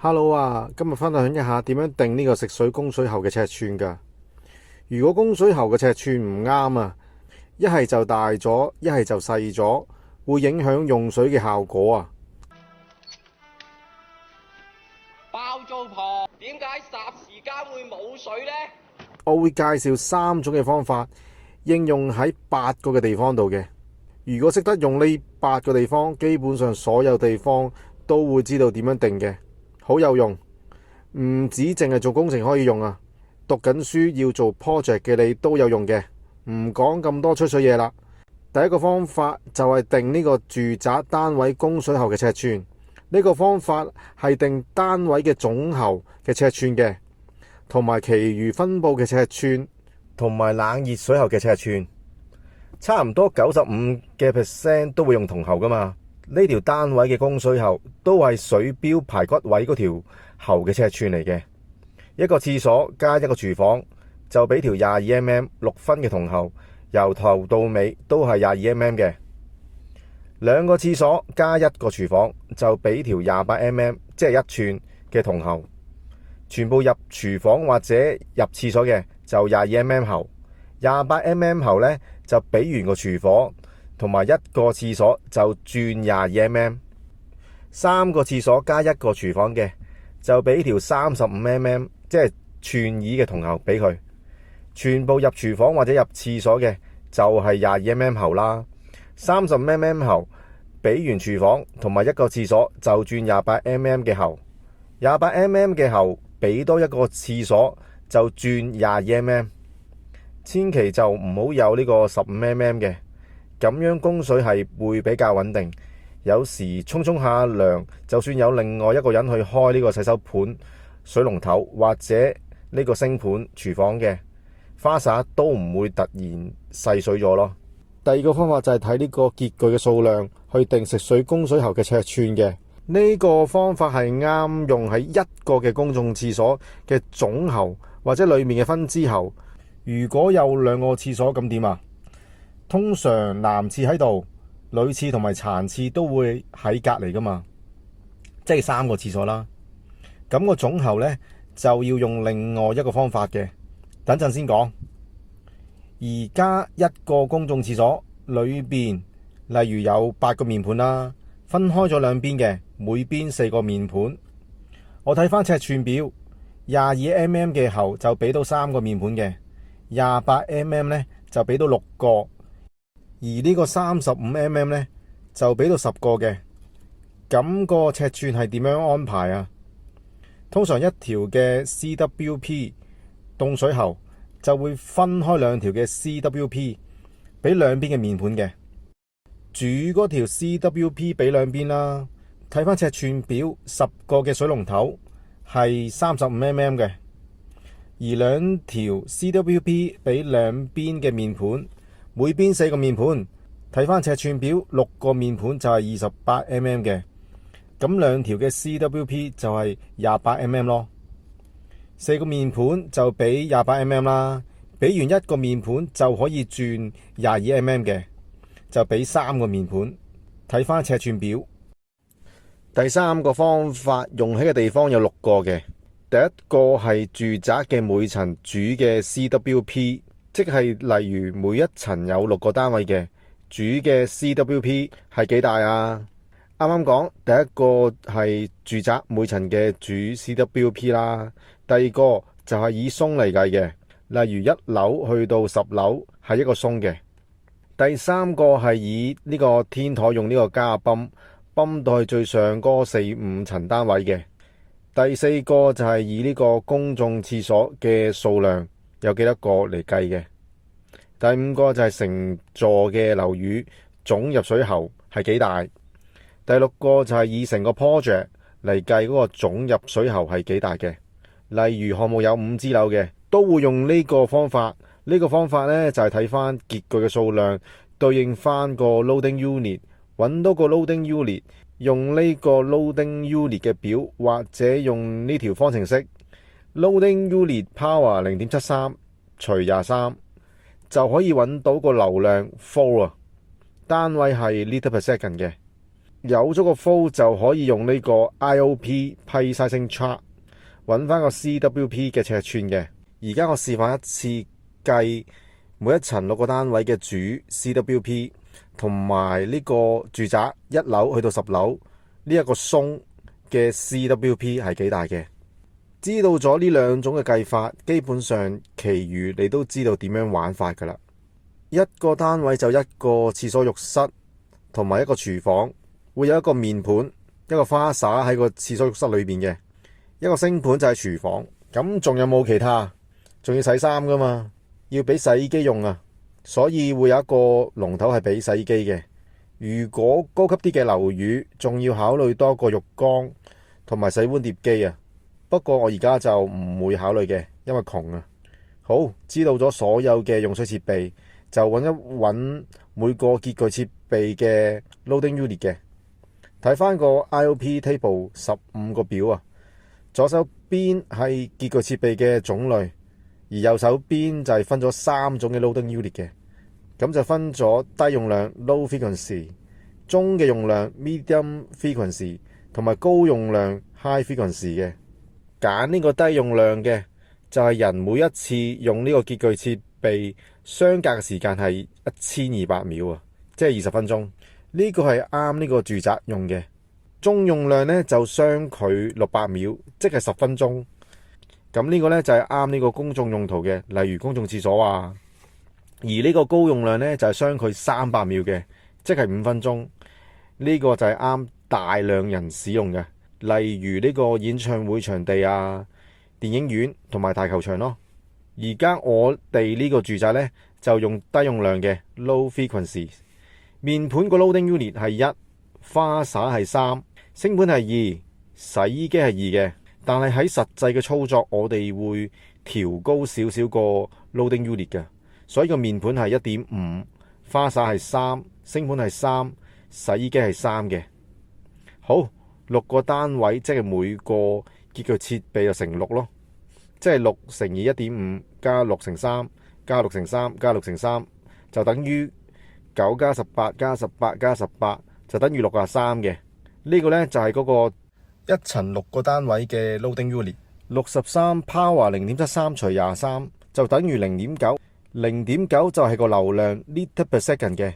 Hello 啊，今日分享一下點樣定呢個食水供水喉嘅尺寸噶。如果供水喉嘅尺寸唔啱啊，一係就大咗，一係就細咗，會影響用水嘅效果啊。包租婆，點解霎時間會冇水呢？我會介紹3種嘅方法，應用喺8個嘅地方度嘅。如果識得用呢8個地方，基本上所有地方都會知道點樣定嘅。好有用，唔止淨係做工程可以用啊，讀緊書要做 project 嘅你都有用嘅。唔講咁多吹水嘢啦。第一個方法就係定呢個住宅單位供水喉嘅尺寸。呢個方法係定單位嘅總喉嘅尺寸嘅，同埋其餘分佈嘅尺寸，同埋冷熱水喉嘅尺寸。差唔多95% 都會用銅喉噶嘛。呢條單位嘅供水喉都係水表排骨位嗰條喉嘅尺寸嚟嘅。一個廁所加一個廚房就俾條22mm 6分嘅銅喉，由頭到尾都係22mm嘅。兩個廁所加一個廚房就俾條28mm，即係1寸嘅銅喉。全部入廚房或者入廁所嘅就22mm喉，28mm喉呢就俾完個廚房同埋一個廁所就轉22mm， 3個廁所加一個廚房嘅就俾條35mm， 即係寸耳嘅銅喉俾佢。全部入廚房或者入廁所嘅就係22mm喉啦。30mm喉俾完廚房同埋一個廁所就轉28mm嘅喉，28mm嘅喉俾多一個廁所就轉22mm。千祈就唔好有呢個15mm嘅，咁樣供水係會比較穩定。有時沖下涼，就算有另外一個人去開呢個洗手盤、水龍頭或者呢個星盤、廚房嘅花灑都唔會突然細水咗咯。第二個方法就係睇呢個潔具嘅數量去定食水供水喉嘅尺寸嘅。呢個方法係啱用喺一個嘅公眾廁所嘅總喉或者裏面嘅分支喉。如果有2個廁所咁點啊？通常男廁喺度，女廁同埋殘廁都會喺隔籬噶嘛，即係3個廁所啦。咁個總喉呢，就要用另外一個方法嘅，等陣先講。而家一個公眾廁所裏邊，例如有8個面盤啦，分開咗兩邊嘅，每邊4個面盤。我睇翻尺寸表，22mm嘅喉就俾到3個面盤嘅，28mm 呢就俾到6個，而呢個35mm呢就俾到10個嘅。咁個尺寸係點樣安排啊？通常一條嘅 CWP 凍水喉就會分開2條嘅 CWP 俾兩邊嘅面盤嘅。煮嗰條 CWP 俾兩邊啦。睇翻尺寸表，10個嘅水龍頭係35mm嘅，而2條 CWP 俾兩邊嘅面盤，每邊4個面盤。睇翻尺寸表，6個面盤就係 28mm 嘅，咁2條嘅 CWP 就係 28mm 咯。4個面盤就俾 28mm 啦，俾完1個面盤就可以轉 22mm 嘅，就俾3個面盤。睇翻尺寸表。第3個方法用喺嘅地方有6個嘅。第一個係住宅嘅每層主嘅 CWP， 即係例如每一層有6個單位嘅主嘅 CWP 係幾大啊？啱啱講第一個係住宅每層嘅主 CWP 啦，第二個就係以松嚟計嘅，例如1樓去到10樓係一個松嘅。第3個係以呢個天台用呢個加泵到去最上嗰4、5層單位嘅。第4個就係以呢個公眾廁所嘅數量有幾多個嚟計嘅。第5個就係成座嘅樓宇總入水喉係幾大。第6個就係以成個 project 嚟計嗰個總入水喉係幾大嘅。例如項目有5支樓嘅，都會用呢個方法。呢個方法呢，就係睇翻潔具嘅數量對應翻個 loading unit， 揾到個 loading unit， 用呢個 loading unit 嘅表或者用呢條方程式 loading unit power 0.73除23就可以揾到個流量 flow 啊，單位係 liter per second 嘅。有咗個 flow 就可以用呢個 IOP 批 sizing chart 揾翻個 CWP 嘅尺寸嘅。而家我示範一次計每一層6個單位嘅主 CWP 同埋呢個住宅1樓去到10樓呢一個鬆嘅 CWP 係幾大嘅。知道咗呢兩種嘅計法，基本上其餘你都知道點樣玩法噶啦。一個單位就一個廁所浴室同埋一個廚房，會有一個面盤一個花灑喺個廁所浴室裏邊嘅，一個星盤就係廚房。咁仲有冇其他？仲要洗衫噶嘛，要俾洗衣機用啊，所以會有一個龍頭係俾洗衣機嘅。如果高級啲嘅樓宇，仲要考慮多個浴缸同埋洗碗碟機啊。不過我而家就唔會考慮嘅，因為窮啊。好，知道咗所有嘅用水設備，就揾一揾每個潔具設備嘅 loading unit 嘅。睇翻個 IOP table 15個表啊，左手邊係潔具設備嘅種類，而右手邊就係分咗3種嘅 loading unit 嘅。咁就分咗低用量 low frequency、中嘅用量 medium frequency 同埋高用量 high frequency 嘅。揀呢個低用量嘅就係人每一次用呢個潔具設備相隔嘅時間係1200秒啊，即係20分鐘。呢個係啱呢個住宅用嘅。中用量呢就相距600秒，即係10分鐘。咁呢個呢就係啱呢個公眾用途嘅，例如公眾廁所啊。而呢個高用量呢就係相距300秒嘅，即係5分鐘。呢個就係啱大量人使用嘅。例如呢個演唱會場地啊、電影院同埋大球場咯。而家我哋呢個住宅呢，就用低用量嘅 low frequency。面盤個 loading unit 係1，花灑係3，星盤係2，洗衣機係2嘅。但係喺實際嘅操作，我哋會調高少少個 loading unit 嘅，所以個面盤係1.5，花灑係3，星盤係3，洗衣機係3嘅。好。6個單位，即係每個潔具設備就乘6咯，即係6乘以1.5加6乘3加6乘3加6乘3就等於9加18加18加18就等於63嘅。呢個呢就係嗰個一層6個單位嘅 loading unit。63 power 0.73除23就等於0.9， 0.9就係個流量 liter per second 嘅。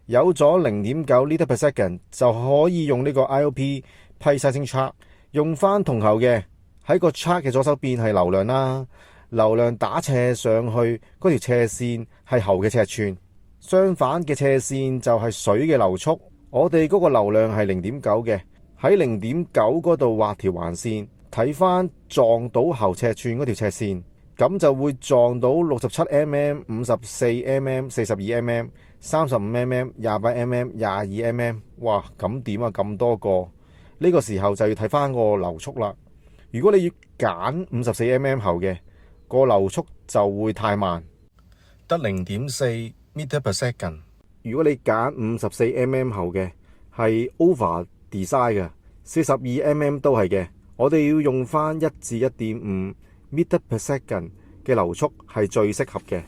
有咗0.9 liter per second 就可以用呢個 IOP批 sizing chart， 用翻銅喉嘅，喺個 chart 嘅左手邊係流量啦，流量打斜上去嗰條斜線係喉嘅尺寸，相反嘅斜線就係水嘅流速。我哋嗰個流量係 0.9 嘅，喺 0.9 嗰度畫條橫線，睇翻撞到喉尺寸嗰條斜線，咁就會撞到67 mm、54 mm、42 mm、35 mm、28 mm、22 mm。哇，咁點啊？咁多個。呢個時候就要睇翻個流速啦。如果你要揀54 mm 喉嘅，個流速就會太慢，得0.4 meter per second。如果你揀54 mm 喉嘅，係 over design 嘅，42 mm 都係嘅。我哋要用翻1至 1.5 meter per second 嘅流速係最適合嘅。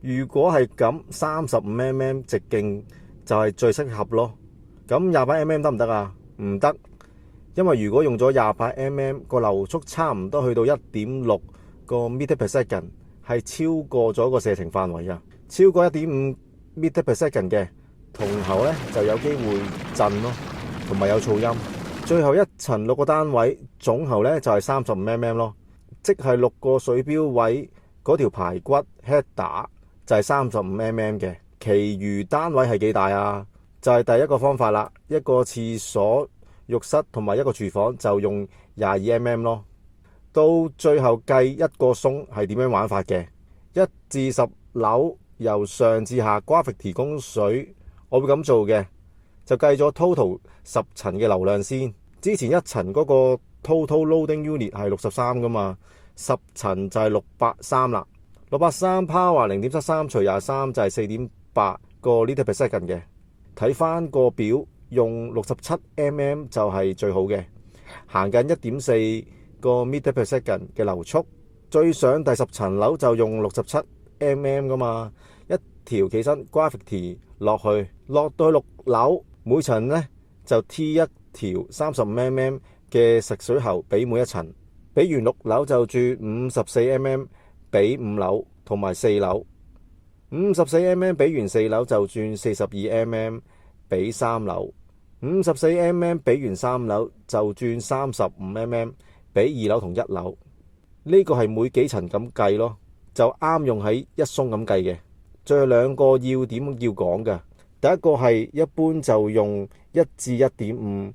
如果係咁，35 mm 直徑就係最適合咯。咁28 mm 得唔得啊？唔得。因為如果用咗28 mm 個流速差唔多去到 1.6 個 meter per second， 係超過咗個射程範圍啊！超過 1.5 meter per second 嘅銅喉呢就有機會震咯，同埋有噪音。最後一層6個單位總喉呢就係35 mm 咯，即係6個水標位嗰條排骨 header 就係35 mm 嘅。其餘單位係幾大啊？就係第一個方法啦，一個廁所浴室同埋一個廚房就用22 mm 咯。到最後計一個鬆係點樣玩法嘅？1至10樓由上至下 gravity 供水，我會咁做嘅，就計咗 total 10層嘅流量先。之前一層嗰個 total loading unit 係63噶嘛，10層就係630啦。630 power 0.73除23就係 4.8個 liter per second 嘅。睇翻個表，用67 mm 就係最好嘅，行緊 1.4 個 meter per second 嘅流速。最上第10層樓就用67 mm 噶嘛，一條企身 gravity 落去，落到去6樓，每層呢就 T 一條35mm 嘅食水喉俾每一層，俾完6樓就轉 54mm 俾5樓同埋4樓，54mm 俾完4樓就轉 42mm 俾3樓，54mm 俾完3樓就轉 35mm 俾2樓同1樓。呢個係每幾層咁計咯，就啱用喺一鬆咁計嘅。最後2個要點要講嘅，第一個係一般就用1至 1.5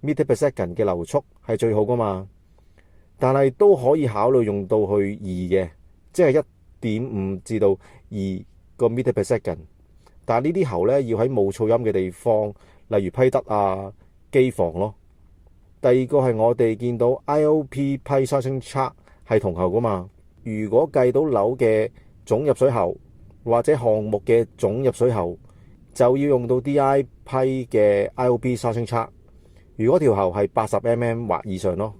m/s 嘅流速係最好噶嘛，但係都可以考慮用到去2嘅，即係 1.5 至到2個 m/s。但係呢啲喉呢，要喺冇噪音嘅地方，例如批得啊、機房咯。第二個係我哋見到 IOP Pipe Sizing Chart 係銅喉噶嘛，如果計到樓嘅總入水喉或者項目嘅總入水喉，就要用到 DI 批嘅 IOP Sizing Chart。如果條喉係80mm 或以上咯。